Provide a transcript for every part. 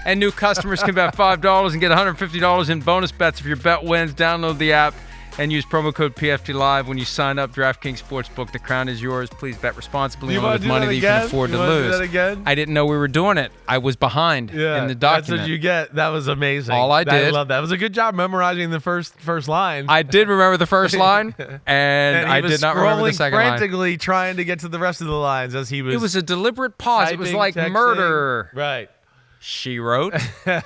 And new customers can bet $5 and get $150 in bonus bets if your bet wins. Download the app and use promo code PFTLive when you sign up. DraftKings Sportsbook, the crown is yours. Please bet responsibly and with money that you can afford to lose. Do that again? I didn't know we were doing it. I was behind in the document. That's what you get. That was amazing. All I did. I love that. It was a good job memorizing the first line. I did remember the first line, and I did not remember the second line. Frantically trying to get to the rest of the lines as he was. It was a deliberate pause. It was like texting. murder. Right. She wrote. Yeah,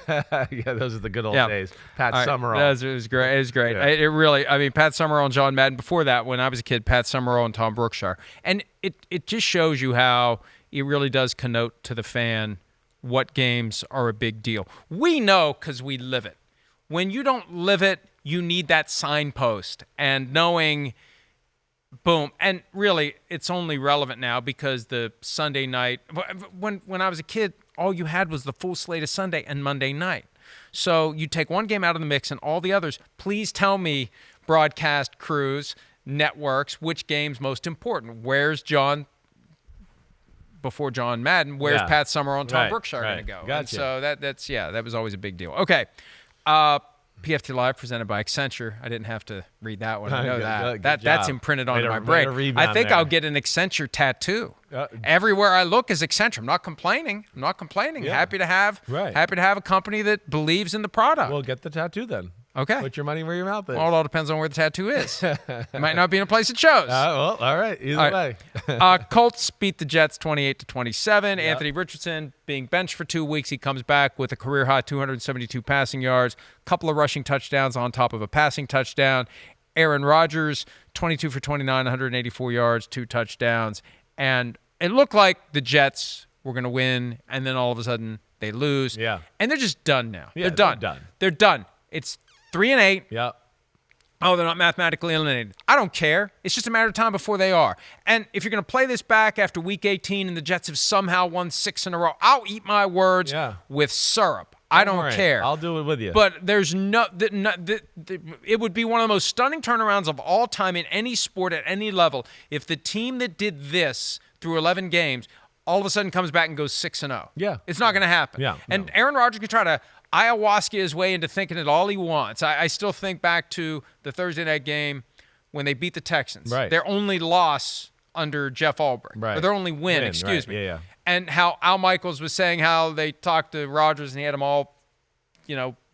those are the good old days. Pat Summerall. It was great. It was great. Yeah. It really, I mean, Pat Summerall and John Madden. Before that, when I was a kid, Pat Summerall and Tom Brookshire. And it just shows you how it really does connote to the fan what games are a big deal. We know because we live it. When you don't live it, you need that signpost. And knowing, boom. And really, it's only relevant now because the Sunday night, when I was a kid, all you had was the full slate of Sunday and Monday night. So you take one game out of the mix and all the others. Please tell me, broadcast crews, networks, which game's most important. Where's John, before John Madden, where's Pat Summerall and Tom Brookshire going to go? Gotcha. And so that was always a big deal. Okay. PFT Live presented by Accenture. I didn't have to read that one. I know that's imprinted onto my brain. I think I'll get an Accenture tattoo. Everywhere I look is Accenture. I'm not complaining. Yeah. Happy to have a company that believes in the product. Well, get the tattoo then. Okay. Put your money where your mouth is. Well, it all depends on where the tattoo is. It might not be in a place it chose. Well, all right. Either way. Colts beat the Jets 28-27. Yep. Anthony Richardson being benched for 2 weeks. He comes back with a career-high 272 passing yards, a couple of rushing touchdowns on top of a passing touchdown. Aaron Rodgers, 22 for 29, 184 yards, 2 touchdowns. And it looked like the Jets were going to win, and then all of a sudden they lose. Yeah. And they're just done now. Yeah, They're done. It's 3-8. Yep. Oh, they're not mathematically eliminated. I don't care. It's just a matter of time before they are. And if you're going to play this back after Week 18 and the Jets have somehow won 6 in a row, I'll eat my words with syrup. I don't care. I'll do it with you. But there's it would be one of the most stunning turnarounds of all time in any sport at any level if the team that did this through 11 games all of a sudden comes back and goes 6-0. Yeah. It's not going to happen. Yeah. And Aaron Rodgers can try to ayahuasca his way into thinking it all he wants. I still think back to the Thursday night game when they beat the Texans. Right. Their only loss under Jeff Albrecht. Right. Or their only win, excuse me. Yeah. And how Al Michaels was saying how they talked to Rodgers and he had them all,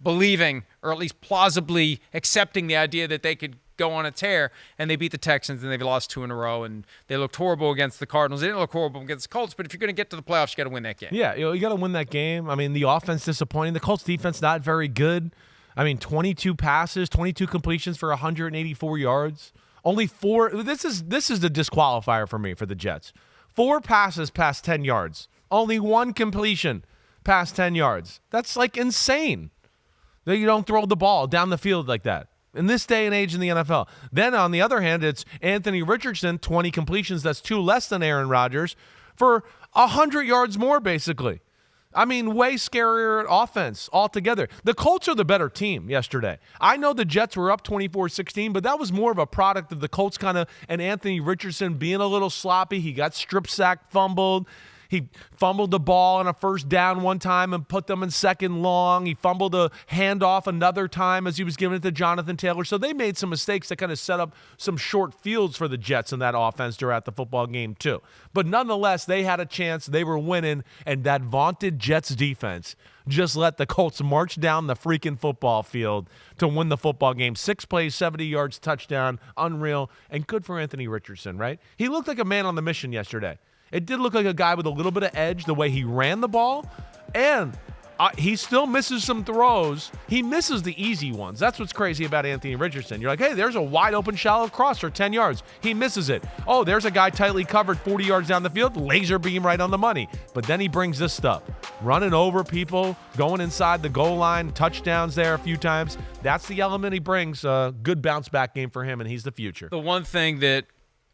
believing or at least plausibly accepting the idea that they could go on a tear, and they beat the Texans, and they've lost 2 in a row, and they looked horrible against the Cardinals. They didn't look horrible against the Colts, but if you're going to get to the playoffs, you got to win that game. Yeah, you got to win that game. I mean, the offense disappointing. The Colts defense not very good. I mean, 22 passes, 22 completions for 184 yards. Only 4. This is the disqualifier for me for the Jets. 4 passes past 10 yards. Only 1 completion past 10 yards. That's like insane that you don't throw the ball down the field like that in this day and age in the NFL. Then, on the other hand, it's Anthony Richardson, 20 completions. That's 2 less than Aaron Rodgers for 100 yards more, basically. I mean, way scarier offense altogether. The Colts are the better team yesterday. I know the Jets were up 24-16, but that was more of a product of the Colts and Anthony Richardson being a little sloppy. He got strip sacked, fumbled. He fumbled the ball on a first down one time and put them in second long. He fumbled a handoff another time as he was giving it to Jonathan Taylor. So they made some mistakes that kind of set up some short fields for the Jets in that offense throughout the football game too. But nonetheless, they had a chance. They were winning, and that vaunted Jets defense just let the Colts march down the freaking football field to win the football game. 6 plays, 70 yards, touchdown, unreal, and good for Anthony Richardson, right? He looked like a man on the mission yesterday. It did look like a guy with a little bit of edge the way he ran the ball, and he still misses some throws. He misses the easy ones. That's what's crazy about Anthony Richardson. You're like, hey, there's a wide open shallow cross for 10 yards. He misses it. Oh, there's a guy tightly covered 40 yards down the field, laser beam right on the money. But then he brings this stuff, running over people, going inside the goal line, touchdowns there a few times. That's the element he brings. Good bounce back game for him, and he's the future. The one thing that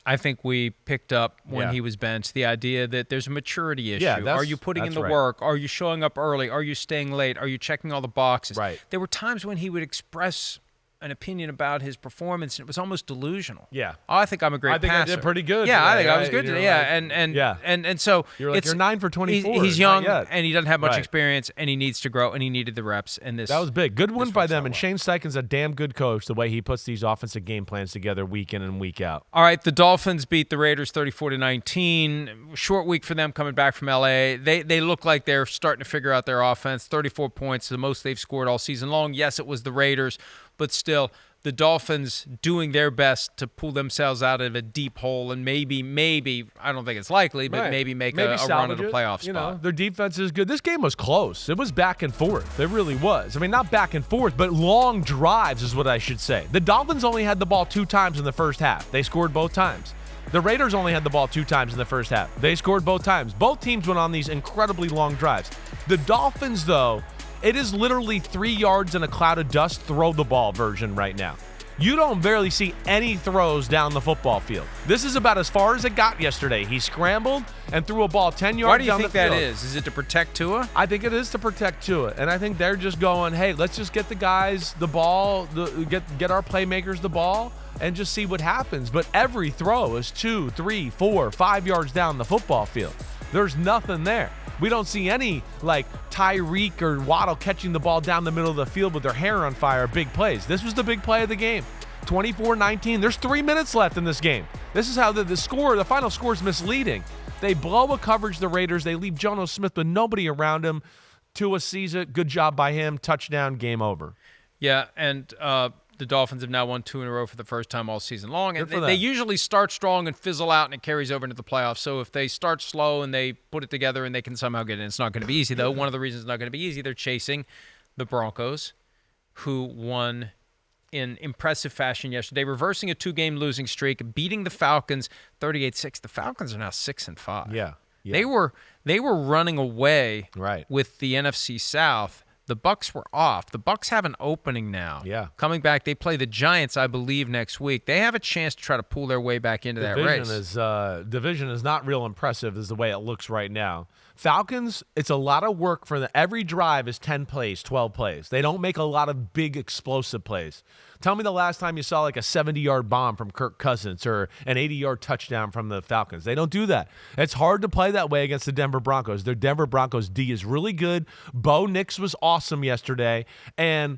I think we picked up when he was benched, the idea that there's a maturity issue. Are you putting in the work? Are you showing up early? Are you staying late? Are you checking all the boxes? Right. There were times when he would express an opinion about his performance, and it was almost delusional. Yeah. Oh, I think I'm a great passer. I did pretty good. Yeah, today, I think I was right? good today. Yeah, and so you're like, you're 9 for 24. He's young and he doesn't have much Right. experience, and he needs to grow, and he needed the reps. And that was big. Good win by them. And well. Shane Steichen's a damn good coach. The way he puts these offensive game plans together week in and week out. All right, the Dolphins beat the Raiders 34-19. Short week for them coming back from LA. They look like they're starting to figure out their offense. 34 points, the most they've scored all season long. Yes, it was the Raiders, but still, the Dolphins doing their best to pull themselves out of a deep hole and maybe I don't think it's likely, but maybe make a run at a playoff spot. You know, their defense is good. This game was close. It was back and forth. It really was. I mean, not back and forth, but long drives is what I should say. The Dolphins only had the ball 2 times in the first half. They scored both times. The Raiders only had the ball 2 times in the first half. They scored both times. Both teams went on these incredibly long drives. The Dolphins, though, it is literally 3 yards in a cloud of dust, throw the ball version right now. You don't barely see any throws down the football field. This is about as far as it got yesterday. He scrambled and threw a ball 10 yards down the field. Why do you think that is? Is it to protect Tua? I think it is to protect Tua. And I think they're just going, hey, let's just get the guys the ball, get our playmakers the ball, and just see what happens. But every throw is 2, 3, 4, 5 yards down the football field. There's nothing there. We don't see any, like, Tyreek or Waddle catching the ball down the middle of the field with their hair on fire, big plays. This was the big play of the game. 24-19. There's 3 minutes left in this game. This is how the final score is misleading. They blow a coverage, the Raiders. They leave Jono Smith with nobody around him. Tua sees it. Good job by him. Touchdown, game over. Yeah, and the Dolphins have now won 2 in a row for the first time all season long. And they usually start strong and fizzle out, and it carries over into the playoffs. So if they start slow and they put it together and they can somehow get in, it's not going to be easy, though. One of the reasons it's not going to be easy, they're chasing the Broncos, who won in impressive fashion yesterday, reversing a 2-game losing streak, beating the Falcons 38-6. The Falcons are now 6-5. Yeah. They were running away right. with the NFC South. The Bucs were off. The Bucs have an opening now. Yeah. Coming back, they play the Giants, I believe, next week. They have a chance to try to pull their way back into that race. Division is not real impressive is the way it looks right now. Falcons, it's a lot of work for them. Every drive is 10 plays, 12 plays. They don't make a lot of big explosive plays. Tell me the last time you saw like a 70-yard bomb from Kirk Cousins or an 80-yard touchdown from the Falcons. They don't do that. It's hard to play that way against the Denver Broncos. Their Denver Broncos D is really good. Bo Nix was awesome yesterday, and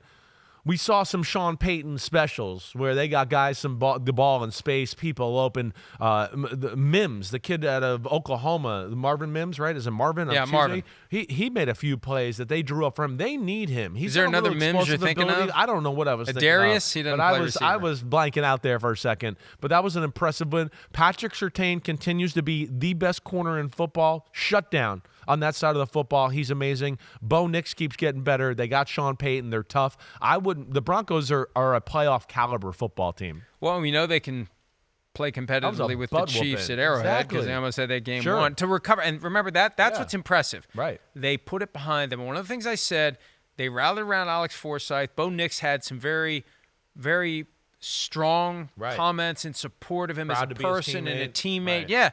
we saw some Sean Payton specials where they got guys the ball in space, people open. Mims, the kid out of Oklahoma, Marvin Mims, right? Is it Marvin? Yeah, Marvin. He made a few plays that they drew up for him. They need him. Is there another Mims you're thinking of? I don't know what I was thinking Darius? of. He didn't but play I was blanking out there for a second. But that was an impressive win. Patrick Surtain continues to be the best corner in football. Shut down on that side of the football. He's amazing. Bo Nix keeps getting better. They got Sean Payton. They're tough. The Broncos are a playoff caliber football team. Well, we know they can play competitively with the Chiefs at Arrowhead because they almost had that game won. To recover, and remember that's what's impressive. Right. They put it behind them. One of the things I said, they rallied around Alex Forsythe. Bo Nix had some very, very strong comments in support of him as a person and a teammate. Right. Yeah.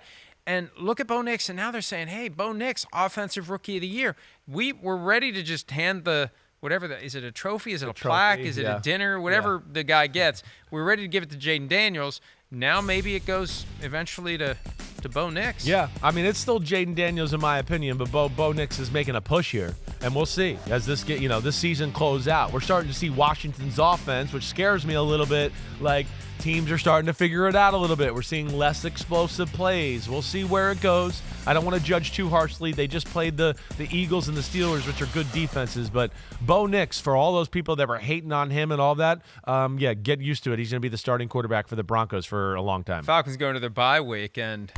And look at Bo Nix, and now they're saying, hey, Bo Nix, Offensive Rookie of the Year. We were ready to just hand is it a trophy? Is it a plaque? Is it a dinner? Whatever the guy gets. We're ready to give it to Jaden Daniels. Now maybe it goes eventually to Bo Nix. Yeah, I mean, it's still Jaden Daniels in my opinion, but Bo Nix is making a push here. And we'll see as this season closes out. We're starting to see Washington's offense, which scares me a little bit. Like, teams are starting to figure it out a little bit. We're seeing less explosive plays. We'll see where it goes. I don't want to judge too harshly. They just played the Eagles and the Steelers, which are good defenses. But Bo Nix, for all those people that were hating on him and all that, get used to it. He's going to be the starting quarterback for the Broncos for a long time. Falcons going to their bye week and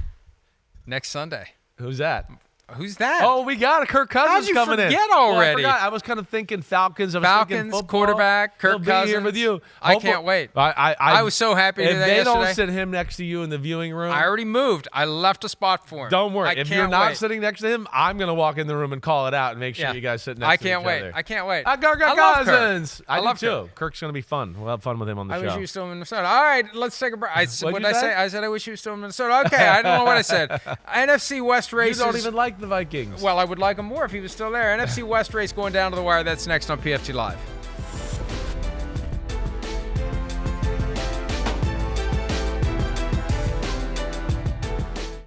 next Sunday. Who's that? Who's that? Oh, we got a Kirk Cousins coming in. How'd you forget already? Well, I was kind of thinking Falcons. Falcons, quarterback, Kirk Cousins. Here with you. I can't wait. I was so happy to do that yesterday. If they don't sit him next to you in the viewing room. I already moved. I left a spot for him. Don't worry. If you're not sitting next to him, I'm going to walk in the room and call it out and make sure you guys sit next to each other. I can't wait. Kirk Cousins. I love too. Kirk. Kirk's going to be fun. We'll have fun with him on the show. I wish he was still in Minnesota. All right, let's take a break. What did I say? I said I wish he was still in Minnesota. Okay, I don't know what I said. NFC West races. You don't even like the Vikings. Well, I would like him more if he was still there. NFC West race going down to the wire. That's next on PFT Live.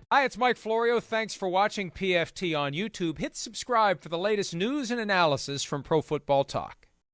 Hi, it's Mike Florio. Thanks for watching PFT on YouTube. Hit subscribe for the latest news and analysis from Pro Football Talk.